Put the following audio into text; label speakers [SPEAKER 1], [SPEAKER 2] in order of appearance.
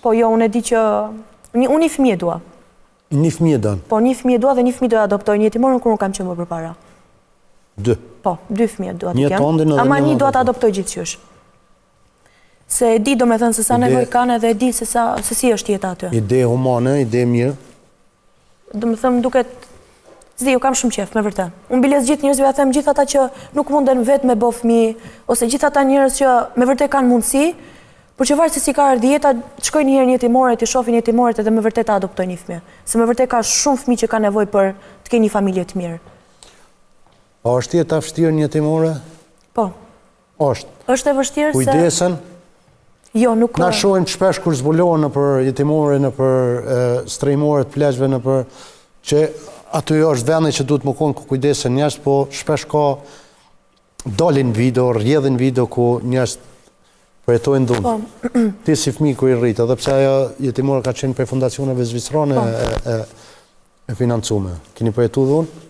[SPEAKER 1] Po jo, unë e di që... Unë një fëmijë dua.
[SPEAKER 2] Një fëmijë dënë?
[SPEAKER 1] Po, një fëmijë dua dhe një fëmijë do adoptoj një jetimor kur unë kam qenë më përpara.
[SPEAKER 2] 2?
[SPEAKER 1] Po, 2 fëmijë dua të
[SPEAKER 2] Një
[SPEAKER 1] kem.
[SPEAKER 2] tondin edhe
[SPEAKER 1] Ama
[SPEAKER 2] një
[SPEAKER 1] një dua të adoptoj gjithqysh. Se e di do me thënë se sa nevoj kanë edhe e di se si është jeta aty.
[SPEAKER 2] Ide humane, ide mirë?
[SPEAKER 1] Do me thëmë duket... Zdi, ju kam shumë qef, me vërtet. Unë biles gjithë njerëzve ja them gjithë ata që nuk munden vetë me bo fëmijë, ose gjithë ata njerëz që me vërtet kanë mundësi, por që varë se si ka ardhë jeta, shkojnë njëherë një jetimore, të shohin jetimoret edhe me vërtet ta adoptojnë një fëmijë. Se me vërtet ka shumë fëmijë që ka nevoj për të kenë një familje të mirë.
[SPEAKER 2] A është jeta vështirë një jetimore?
[SPEAKER 1] Po.
[SPEAKER 2] Është.
[SPEAKER 1] Është e vështirë se...
[SPEAKER 2] Kujdesen?
[SPEAKER 1] Jo, nuk...
[SPEAKER 2] Na shohim shpesh kur zbulohen në për jetimore, në për strejmore të pleqve, në për që aty është vendi që duhet më konë ku kujdesen njerëz, po shpesh ka dalin video, rrjedhin video ku njerëz përjetojnë dhunë.
[SPEAKER 1] Po.
[SPEAKER 2] Ti si fëmijë ku i rritë, edhe pse ajo jetimore ka qenë për fundacioneve zvicrane e financume. Keni përjetu dhunë?